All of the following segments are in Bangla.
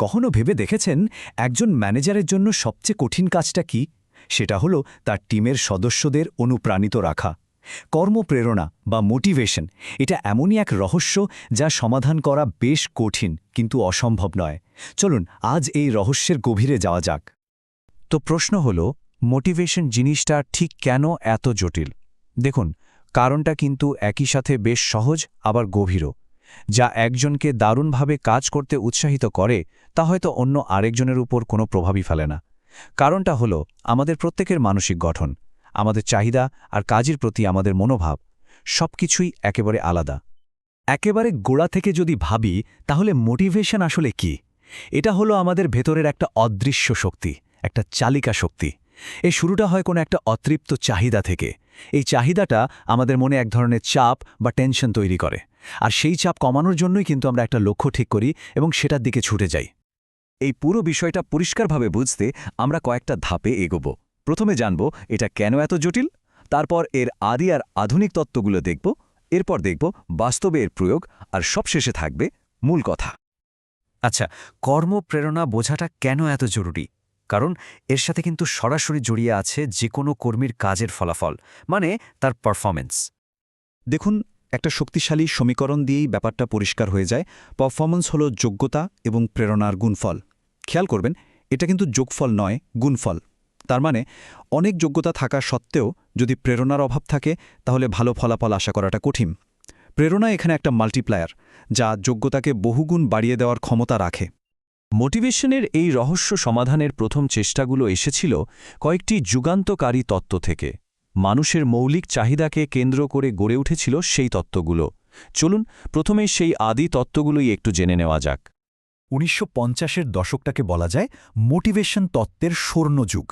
কখনো ভেবে দেখেছেন একজন ম্যানেজারের জন্য সবচেয়ে কঠিন কাজটা কি? সেটা হলো তার টিমের সদস্যদের অনুপ্রাণিত রাখা। কর্মপ্রেরণা বা মোটিভেশন এটা এমনই এক রহস্য যা সমাধান করা বেশ কঠিন কিন্তু অসম্ভব নয়। চলুন আজ এই রহস্যের গভীরে যাওয়া যাক। তো প্রশ্ন হল, মোটিভেশন জিনিসটা ঠিক কেন এত জটিল? দেখুন, কারণটা কিন্তু একই সাথে বেশ সহজ আবার গভীরও। যা একজনকে দারুণভাবে কাজ করতে উৎসাহিত করে তা হয়তো অন্য আরেকজনের উপর কোনো প্রভাবই ফেলে না। কারণটা হলো আমাদের প্রত্যেকের মানসিক গঠন, আমাদের চাহিদা আর কাজের প্রতি আমাদের মনোভাব সবকিছুই একেবারে আলাদা। একেবারে গোড়া থেকে যদি ভাবি তাহলে মোটিভেশন আসলে কি? এটা হলো আমাদের ভেতরের একটা অদৃশ্য শক্তি, একটা চালিকা শক্তি। এই শুরুটা হয় কোনো একটা অতৃপ্ত চাহিদা থেকে। এই চাহিদাটা আমাদের মনে এক ধরনের চাপ বা টেনশন তৈরি করে, আর সেই চাপ কমানোর জন্যই কিন্তু আমরা একটা লক্ষ্য ঠিক করি এবং সেটার দিকে ছুটে যাই। এই পুরো বিষয়টা পরিষ্কারভাবে বুঝতে আমরা কয়েকটা ধাপে এগোব। প্রথমে জানব এটা কেন এত জটিল, তারপর এর আদি আর আধুনিক তত্ত্বগুলো দেখব, এরপর দেখব বাস্তবে এর প্রয়োগ, আর সবশেষে থাকবে মূল কথা। আচ্ছা, কর্মপ্রেরণা বোঝাটা কেন এত জরুরি? কারণ এর সাথে কিন্তু সরাসরি জড়িয়ে আছে যে কোনো কর্মীর কাজের ফলাফল, মানে তার পারফরম্যান্স। দেখুন, একটা শক্তিশালী সমীকরণ দিয়েই ব্যাপারটা পরিষ্কার হয়ে যায়। পারফরম্যান্স হলো যোগ্যতা এবং প্রেরণার গুণফল। খেয়াল করবেন, এটা কিন্তু যোগফল নয়, গুণফল। তার মানে অনেক যোগ্যতা থাকা সত্ত্বেও যদি প্রেরণার অভাব থাকে তাহলে ভালো ফলাফল আশা করাটা কঠিন। প্রেরণা এখানে একটা মাল্টিপ্লায়ার, যা যোগ্যতাকে বহুগুণ বাড়িয়ে দেওয়ার ক্ষমতা রাখে। মোটিভেশনের এই রহস্য সমাধানের প্রথম চেষ্টাগুলো এসেছিল কয়েকটি যুগান্তকারী তত্ত্ব থেকে। মানুষের মৌলিক চাহিদাকে কেন্দ্র করে গড়ে উঠেছিল সেই তত্ত্বগুলো। চলুন প্রথমেই সেই আদি তত্ত্বগুলোই একটু জেনে নেওয়া যাক। 1950-এর দশকটাকে বলা যায় মোটিভেশন তত্ত্বের স্বর্ণযুগ।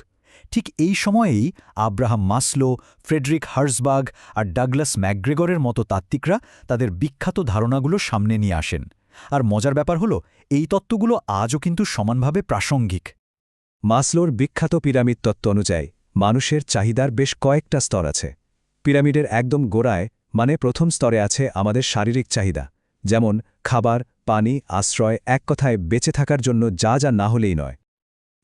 ঠিক এই সময়েই আব্রাহাম মাসলো, ফ্রেডরিক হার্জবার্গ আর ডাগলাস ম্যাকগ্রেগরের মতো তাত্ত্বিকরা তাদের বিখ্যাত ধারণাগুলো সামনে নিয়ে আসেন। আর মজার ব্যাপার হলো, এই তত্ত্বগুলো আজও কিন্তু সমানভাবে প্রাসঙ্গিক। মাসলোর বিখ্যাত পিরামিড তত্ত্ব অনুযায়ী মানুষের চাহিদার বেশ কয়েকটা স্তর আছে। পিরামিডের একদম গোড়ায়, মানে প্রথম স্তরে আছে আমাদের শারীরিক চাহিদা, যেমন খাবার, পানি, আশ্রয়, এক কথায় বেঁচে থাকার জন্য যা যা না হলেই নয়।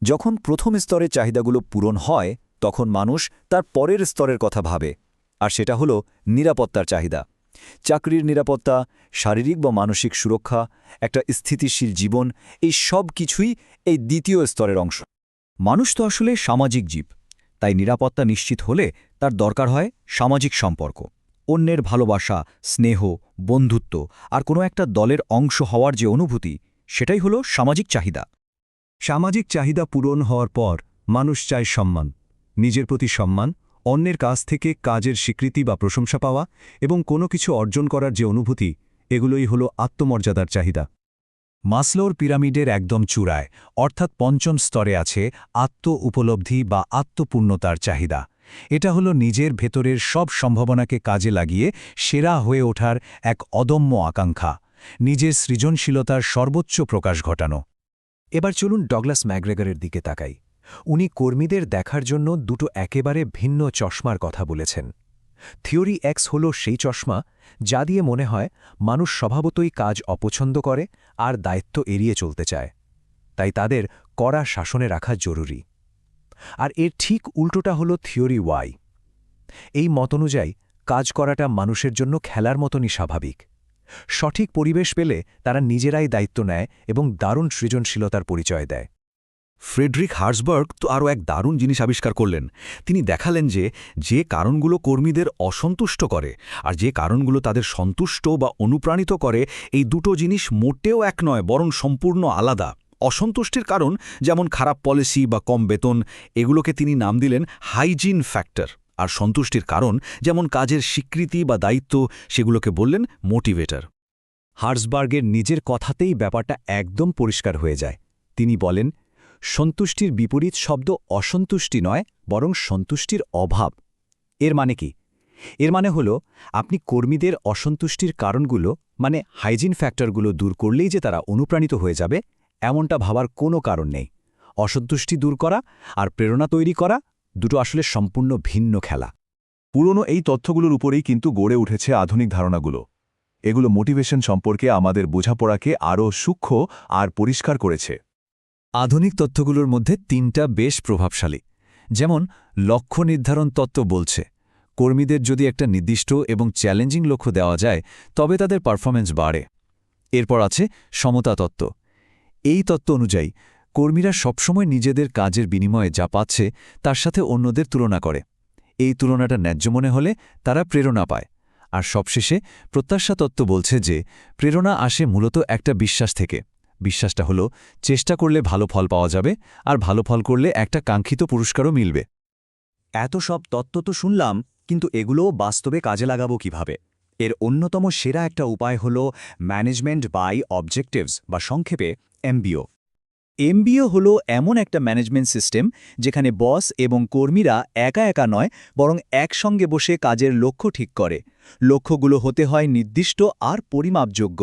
যখন প্রথম স্তরের চাহিদাগুলো পূরণ হয় তখন মানুষ তার পরের স্তরের কথা ভাবে, আর সেটা হলো নিরাপত্তার চাহিদা। চাকরির নিরাপত্তা, শারীরিক বা মানসিক সুরক্ষা, একটা স্থিতিশীল জীবন, এই সব কিছুই এই দ্বিতীয় স্তরের অংশ। মানুষ তো আসলে সামাজিক জীব, তাই নিরাপত্তা নিশ্চিত হলে তার দরকার হয় সামাজিক সম্পর্ক, অন্যের ভালোবাসা, স্নেহ, বন্ধুত্ব আর কোনো একটা দলের অংশ হওয়ার যে অনুভূতি, সেটাই হলো সামাজিক চাহিদা। সামাজিক চাহিদা পূরণ হওয়ার পর মানুষ চায় সম্মান, নিজের প্রতি সম্মান, অন্যের কাছ থেকে কাজের স্বীকৃতি বা প্রশংসা পাওয়া এবং কোনো কিছু অর্জন করার যে অনুভূতি, এগুলোই হলো আত্মমর্যাদার চাহিদা। মাসলোর পিরামিডের একদম চূড়ায়, অর্থাৎ পঞ্চম স্তরে আছে আত্ম-উপলব্ধি বা আত্মপূর্ণতার চাহিদা। এটা হলো নিজের ভেতরের সব সম্ভাবনাকে কাজে লাগিয়ে সেরা হয়ে ওঠার এক অদম্য আকাঙ্ক্ষা, নিজের সৃজনশীলতার সর্বোচ্চ প্রকাশ ঘটানো। এবার চলুন ডগলাস ম্যাকগ্রেগরের দিকে তাকাই। উনি কর্মীদের দেখার জন্য দুটো একেবারে ভিন্ন চশমার কথা বলেছেন। থিওরি এক্স হল সেই চশমা যা দিয়ে মনে হয় মানুষ স্বভাবতই কাজ অপছন্দ করে আর দায়িত্ব এড়িয়ে চলতে চায়, তাই তাদের কড়া শাসনে রাখা জরুরি। আর এর ঠিক উল্টোটা হল থিওরি ওয়াই। এই মত অনুযায়ী কাজ করাটা মানুষের জন্য খেলার মতনই স্বাভাবিক। সঠিক পরিবেশ পেলে তারা নিজেরাই দায়িত্ব নেয় এবং দারুণ সৃজনশীলতার পরিচয় দেয়। ফ্রেডরিক হার্জবার্গ তো আরও এক দারুণ জিনিস আবিষ্কার করলেন। তিনি দেখালেন যে কারণগুলো কর্মীদের অসন্তুষ্ট করে আর যে কারণগুলো তাদের সন্তুষ্ট বা অনুপ্রাণিত করে, এই দুটো জিনিস মোটেও এক নয়, বরং সম্পূর্ণ আলাদা। অসন্তুষ্টির কারণ, যেমন খারাপ পলিসি বা কম বেতন, এগুলোকে তিনি নাম দিলেন হাইজিন ফ্যাক্টর। আর সন্তুষ্টির কারণ, যেমন কাজের স্বীকৃতি বা দায়িত্ব, সেগুলোকে বললেন মোটিভেটর। হার্জবার্গের নিজের কথাতেই ব্যাপারটা একদম পরিষ্কার হয়ে যায়। তিনি বলেন, সন্তুষ্টির বিপরীত শব্দ অসন্তুষ্টি নয়, বরং সন্তুষ্টির অভাব। এর মানে কি? এর মানে হলো আপনি কর্মীদের অসন্তুষ্টির কারণগুলো, মানে হাইজিন ফ্যাক্টরগুলো দূর করলেই যে তারা অনুপ্রাণিত হয়ে যাবে, এমনটা ভাবার কোনো কারণ নেই। অসন্তুষ্টি দূর করা আর প্রেরণা তৈরি করা দুটো আসলে সম্পূর্ণ ভিন্ন খেলা। পুরনো এই তথ্যগুলোর উপরেই কিন্তু গড়ে উঠেছে আধুনিক ধারণাগুলো। এগুলো মোটিভেশন সম্পর্কে আমাদের বোঝাপড়াকে আরও সূক্ষ্ম আর পরিষ্কার করেছে। আধুনিক তত্ত্বগুলোর মধ্যে 3টা বেশ প্রভাবশালী। যেমন লক্ষ্য নির্ধারণ তত্ত্ব বলছে, কর্মীদের যদি একটা নির্দিষ্ট এবং চ্যালেঞ্জিং লক্ষ্য দেওয়া যায় তবে তাদের পারফরম্যান্স বাড়ে। এরপর আছে সমতা তত্ত্ব। এই তত্ত্ব অনুযায়ী কর্মীরা সবসময় নিজেদের কাজের বিনিময়ে যা পাচ্ছে তার সাথে অন্যদের তুলনা করে। এই তুলনাটা ন্যায্য মনে হলে তারা প্রেরণা পায়। আর সবশেষে প্রত্যাশা তত্ত্ব বলছে যে প্রেরণা আসে মূলত একটা বিশ্বাস থেকে। বিশ্বাসটা হলো চেষ্টা করলে ভালো ফল পাওয়া যাবে, আর ভালো ফল করলে একটা কাঙ্ক্ষিত পুরস্কারও মিলবে। এত সব তত্ত্ব তো শুনলাম, কিন্তু এগুলোও বাস্তবে কাজে লাগাবো কিভাবে? এর অন্যতম সেরা একটা উপায় হল ম্যানেজমেন্ট বাই অবজেক্টিভস বা সংক্ষেপে এমবিও। এমবিও হলো এমন একটা ম্যানেজমেন্ট সিস্টেম যেখানে বস এবং কর্মীরা একা একা নয়, বরং একসঙ্গে বসে কাজের লক্ষ্য ঠিক করে। লক্ষ্যগুলো হতে হয় নির্দিষ্ট আর পরিমাপযোগ্য।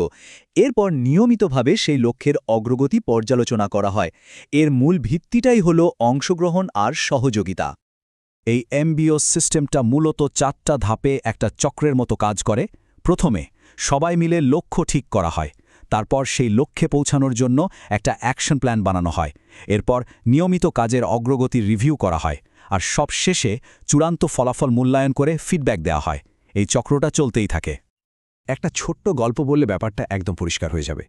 এরপর নিয়মিতভাবে সেই লক্ষ্যের অগ্রগতি পর্যালোচনা করা হয়। এর মূল ভিত্তিটাই হলো অংশগ্রহণ আর সহযোগিতা। এই এমবিও সিস্টেমটা মূলত 4টা ধাপে একটা চক্রের মতো কাজ করে। প্রথমে সবাই মিলে লক্ষ্য ঠিক করা হয়, তারপর সেই লক্ষ্যে পৌঁছানোর জন্য একটা অ্যাকশন প্ল্যান বানানো হয়, এরপর নিয়মিত কাজের অগ্রগতি রিভিউ করা হয়, আর সব শেষে চূড়ান্ত ফলাফল মূল্যায়ন করে ফিডব্যাক দেওয়া হয়। এই চক্রটা চলতেই থাকে। একটা ছোট্ট গল্প বললে ব্যাপারটা একদম পরিষ্কার হয়ে যাবে।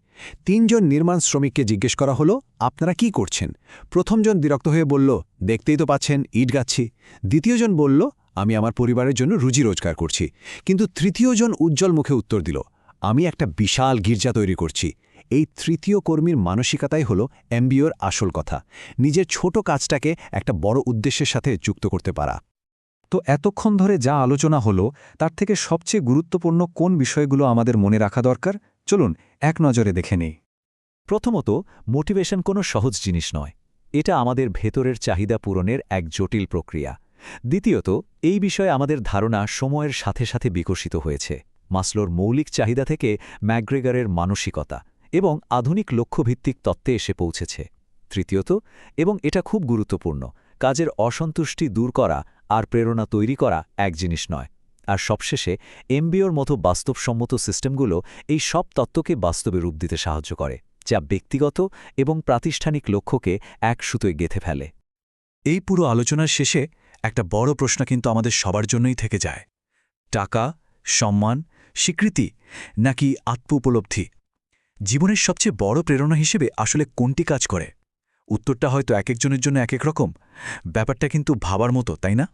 3 জন নির্মাণ শ্রমিককে জিজ্ঞেস করা হলো, আপনারা কি করছেন? প্রথমজন বিরক্ত হয়ে বলল, দেখতেই তো পাচ্ছেন ইট গাচ্ছি। দ্বিতীয়জন বলল, আমি আমার পরিবারের জন্য রুজি রোজগার করছি। কিন্তু তৃতীয়জন উজ্জ্বল মুখে উত্তর দিল, আমি একটা বিশাল গির্জা তৈরি করছি। এই তৃতীয় কর্মীর মানসিকতাই হল এমবিওর আসল কথা, নিজের ছোট কাজটাকে একটা বড় উদ্দেশ্যের সাথে যুক্ত করতে পারা। তো এতক্ষণ ধরে যা আলোচনা হলো তার থেকে সবচেয়ে গুরুত্বপূর্ণ কোন বিষয়গুলো আমাদের মনে রাখা দরকার, চলুন এক নজরে দেখে নেই। প্রথমত, মোটিভেশন কোনো সহজ জিনিস নয়। এটা আমাদের ভেতরের চাহিদা পূরণের এক জটিল প্রক্রিয়া। দ্বিতীয়ত, এই বিষয়ে আমাদের ধারণা সময়ের সাথে সাথে বিকশিত হয়েছে, মাসলোর মৌলিক চাহিদা থেকে ম্যাকগ্রেগরের মানসিকতা এবং আধুনিক লক্ষ্যভিত্তিক তত্ত্বে এসে পৌঁছেছে। তৃতীয়ত, এবং এটা খুব গুরুত্বপূর্ণ, কাজের অসন্তুষ্টি দূর করা আর প্রেরণা তৈরি করা এক জিনিস নয়। আর সবশেষে এমবিওর মতো বাস্তবসম্মত সিস্টেমগুলো এই সব তত্ত্বকে বাস্তবে রূপ দিতে সাহায্য করে, যা ব্যক্তিগত এবং প্রাতিষ্ঠানিক লক্ষ্যকে এক সুতোয় গেঁথে ফেলে। এই পুরো আলোচনার শেষে একটা বড় প্রশ্ন কিন্তু আমাদের সবার জন্যই থেকে যায়। টাকা, সম্মান, স্বীকৃতি নাকি আত্ম-উপলব্ধি? জীবনের সবচেয়ে বড় প্রেরণা হিসেবে আসলে কোনটি কাজ করে? উত্তরটা হয়তো একেকজনের জন্য একেক রকম। ব্যাপারটা কিন্তু ভাবার মতো, তাই না?